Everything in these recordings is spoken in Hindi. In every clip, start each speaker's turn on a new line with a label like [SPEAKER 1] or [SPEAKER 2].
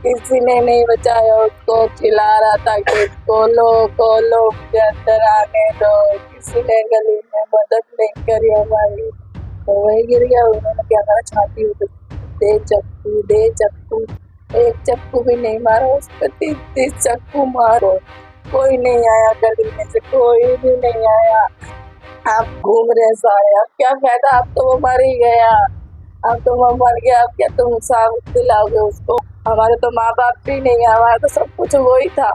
[SPEAKER 1] किसी ने नहीं बचाया उसको, चिल्ला रहा था कि खोलो खोलो, मुझे अंदर आने दो। किसी ने गली में मदद नहीं करी हमारी, तो वही गिर गया। उन्होंने क्या करा, छाती उठ, दे चक्कू दे चक्कू। एक चक्कू भी नहीं मारा उस पर, 30 चक्कू मारो, कोई नहीं आया गली में से, कोई भी नहीं आया। आप घूम रहे सारे, अब क्या फायदा, अब तो वो मर ही गया, अब तो वो मर गया, अब क्या तुम साबित दिलाओगे उसको? हमारे तो माँ बाप भी नहीं है, हमारा तो सब कुछ वो ही था,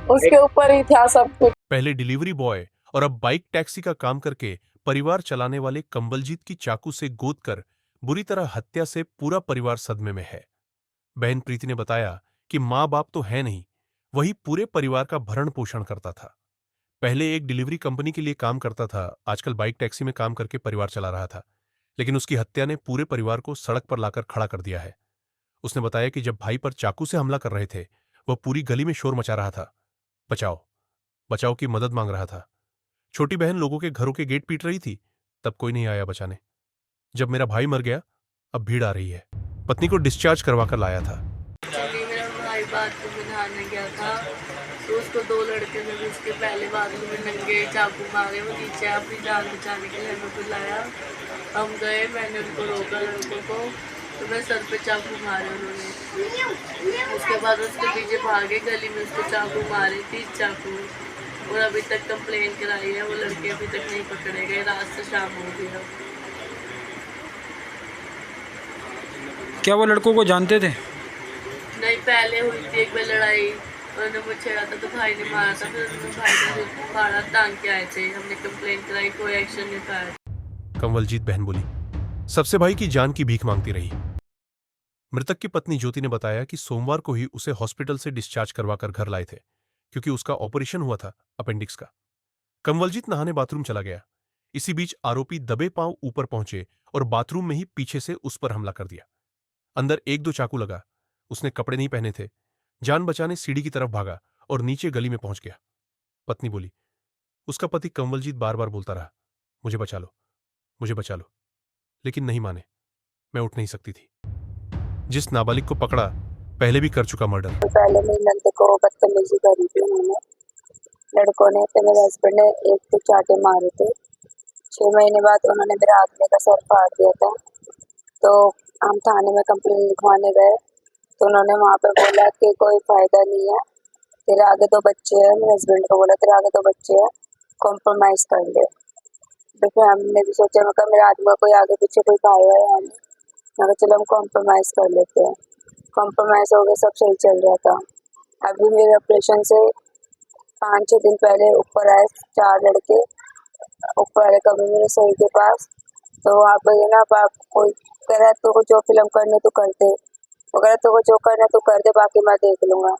[SPEAKER 1] उसके ऊपर ही था सब कुछ।
[SPEAKER 2] पहले डिलीवरी बॉय और अब बाइक टैक्सी का काम करके परिवार चलाने वाले कंवलजीत की चाकू से गोद कर बुरी तरह हत्या से पूरा परिवार सदमे में है। बहन प्रीति ने बताया कि मां बाप तो है नहीं, वही पूरे परिवार का भरण पोषण करता था। पहले एक डिलीवरी कंपनी के लिए काम करता था, आजकल बाइक टैक्सी में काम करके परिवार चला रहा था, लेकिन उसकी हत्या ने पूरे परिवार को सड़क पर लाकर खड़ा कर दिया है। उसने बताया कि जब भाई पर चाकू से हमला कर रहे थे, वह पूरी गली में शोर मचा रहा था, बचाओ बचाओ की मदद मांग रहा था। छोटी बहन लोगों के घरों के गेट पीट रही थी, तब कोई नहीं आया बचाने। जब मेरा भाई मर गया, अब भीड़ आ रही है। पत्नी को डिस्चार्ज करवा कर लाया था।
[SPEAKER 1] मेरा भाई बाथरूम में नहाने गया था, तो उसको 2 लड़के ने भी उसके पहले बाथरूम में नंगे चाकू मारे। वो नीचे अपनी जान बचाने के लिए हमें बुलाया, हम गए, मैंने उनको रोका लड़कों को, तो मैं सर पे चाकू मारे उन्होंने। उसके बाद उसके पीछे भागे, गली में उसको चाकू मारे, 30 चाकू। और अभी तक कंप्लेन कराई है, वो लड़के अभी तक नहीं पकड़े गए, रात से शाम हो गया।
[SPEAKER 3] क्या वो लड़कों को जानते थे?
[SPEAKER 1] नहीं, पहले हुई थी एक बार लड़ाई, उन्होंने मुझे छेड़ा था तो भाई ने मारा था, फिर उन्होंने भाई का सिर फाड़ा, टांग के आए थे, हमने कंप्लेन कराई, कोई एक्शन नहीं उठाया।
[SPEAKER 2] कंवलजीत बहन बोली, सबसे भाई की जान की भीख मांगती रही। मृतक की पत्नी ज्योति ने बताया कि सोमवार को ही उसे हॉस्पिटल से डिस्चार्ज करवाकर घर लाए थे, क्योंकि उसका ऑपरेशन हुआ था अपेंडिक्स का। कंवलजीत नहाने बाथरूम चला गया। इसी बीच आरोपी दबे पांव ऊपर पहुंचे और बाथरूम में ही पीछे से उस पर हमला कर दिया। अंदर 1-2 चाकू लगा। उसने कपड़े नहीं पहने थे। जान बचाने सीढ़ी की तरफ भागा और नीचे गली में पहुंच गया। पत्नी बोली, उसका पति कंवलजीत बार बार बोलता रहा, मुझे बचा लो, मुझे बचा लो, लेकिन नहीं माने। मैं उठ नहीं सकती थी। जिस नाबालिग को पकड़ा, पहले भी कर चुका मर्डर।
[SPEAKER 1] तो पहले मेरी नंद को बदतमीजी करी थी उन्होंने, लड़कों ने, तो मेरे हस्बैंड ने 1 से चाटे मारे थे। 6 महीने बाद उन्होंने मेरे आदमी का सर फाड़ दिया था, तो हम थाने में कंप्लेन लिखवाने गए, तो उन्होंने वहाँ पे बोला कि कोई फायदा नहीं है, तेरे आगे 2 बच्चे हैं। मेरे हस्बैंड को बोला, तेरे आगे 2 बच्चे हैं, कॉम्प्रोमाइज कर ले। तो फिर हमने भी सोचा, मैं कहा मेरे आदमी का कोई आगे पीछे कोई भाई है या नहीं, मैं कहा चलो हम कॉम्प्रोमाइज कर लेते हैं। कॉम्प्रोमाइज हो गया, सब सही चल रहा था। अभी मेरे ऑपरेशन से 5-6 दिन पहले ऊपर आए 4 लड़के, ऊपर वाले कमरे में रसोई के पास, तो वहाँ पे ना आप कोई कह रहा है तो जो फिल्म करनी तो कर दे, वो कह रहा तो जो करना तो कर दे, बाकी मैं देख लूंगा।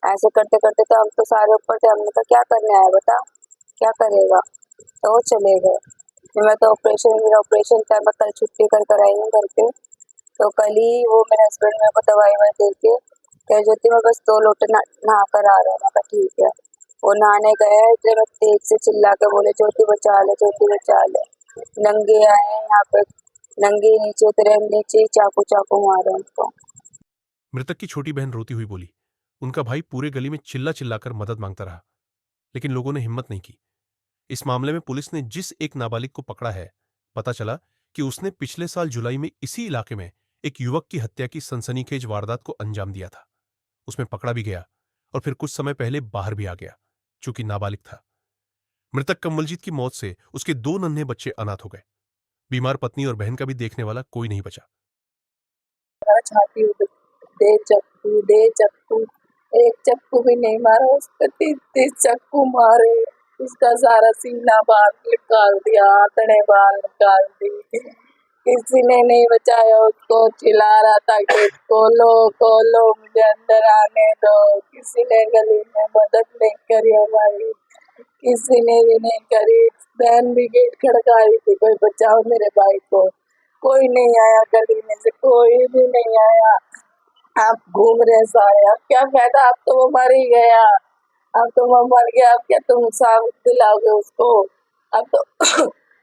[SPEAKER 1] ऐसे करते करते तो हम तो सारे ऊपर थे, हमने कहा क्या करने आया बता, क्या करेगा, तो वो चले गए। फिर मैं तो मेरा ऑपरेशन था, मैं कल छुट्टी कर आई हूँ घर पे, तो कल ही वो मेरे हस्बैंड मेरे को दवाई वाई दे के कह ज्योति मैं बस 2 लोटे नहा कर आ रहा हूँ। मैं कहा ठीक है। वो नहाने गए, इसलिए मैं तेज से चिल्ला के बोले ज्योति बचा ले, ज्योति बचा ले। नंगे आए यहाँ पे, नंगे नीचे उतरे, नीचे ही चाकू चाकू मारे उनको।
[SPEAKER 2] मृतक की छोटी बहन रोती हुई बोली, उनका भाई पूरे गली में चिल्ला चिल्लाकर मदद मांगता रहा, लेकिन लोगों ने हिम्मत नहीं की। इस मामले में पुलिस ने जिस एक नाबालिग को पकड़ा है, पता चला कि उसने पिछले साल जुलाई में इसी इलाके में एक युवक की हत्या की सनसनीखेज वारदात को अंजाम दिया था। उसमें पकड़ा भी गया और फिर कुछ समय पहले बाहर भी आ गया, चूंकि नाबालिग था। मृतक कंवलजीत की मौत से उसके 2 नन्हे बच्चे अनाथ हो गए। बीमार पत्नी और बहन का भी देखने वाला कोई नहीं बचा।
[SPEAKER 1] छाती उठ, दे चक्कू, एक चक्कू भी नहीं मारा उस पर, 30 चक्कू मारे, उसका सारा सीना बाहर निकाल दिया, आंतड़े बाहर निकाल दी। किसी ने नहीं बचाया उसको, चिल्ला रहा था कि खोलो खोलो, मुझे अंदर आने दो। किसी ने गली में मदद नहीं करी हमारी, किसी ने भी नहीं करी। बहन भी गेट खड़काई थी, कोई बचाओ मेरे भाई को, कोई नहीं आया गली में से, कोई भी नहीं आया। आप घूम रहे सारे, अब क्या फायदा, अब तो वो मर ही गया, अब तो वो मर गया, अब क्या तुम साबित दिलाओगे उसको? अब तो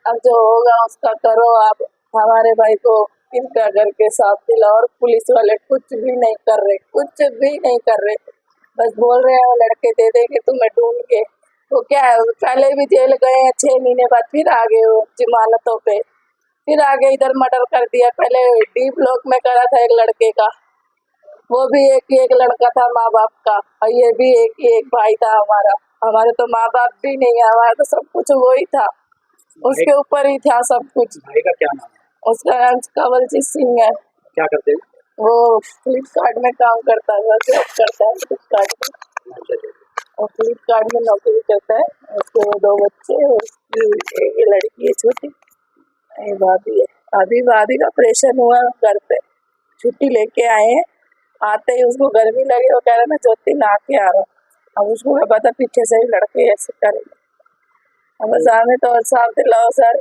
[SPEAKER 1] अब जो होगा उसका करो आप, हमारे भाई को इनका करके साफ दिला, और पुलिस वाले कुछ भी नहीं कर रहे, कुछ भी नहीं कर रहे। बस बोल रहे हैं वो लड़के दे देंगे तुम्हें ढूंढ के। वो क्या है, पहले भी जेल गए हैं, 6 महीने बाद फिर आ गए वो जमानतों पे, फिर आगे इधर मर्डर कर दिया। पहले डी ब्लॉक में करा था एक लड़के का, वो भी एक ही एक लड़का था माँ बाप का, और ये भी एक ही एक भाई था हमारा। हमारे तो माँ बाप भी नहीं है, हमारा तो सब कुछ वो ही था, उसके ऊपर ही था सब कुछ।
[SPEAKER 4] भाई का क्या नाम है?
[SPEAKER 1] उसका नाम कंवलजीत सिंह है।
[SPEAKER 4] क्या करते हैं?
[SPEAKER 1] वो फ्लिपकार्ट में काम करता है, जॉब करता है फ्लिपकार्ट में, और फ्लिपकार्ट में नौकरी करता है। उसके वो 2 बच्चे, उसकी एक लड़की है छोटी, एक भाभी है। अभी भाभी का ऑपरेशन हुआ, घर पे छुट्टी लेके आए हैं। आते ही उसको गर्मी लगी, वो कह रहा मैं ज्योति नहा के आ रहा हूँ। अब उसको क्या पता पीछे से ही लड़के ऐसे करेंगे। अब बस हमें तो साफ दिलाओ सर,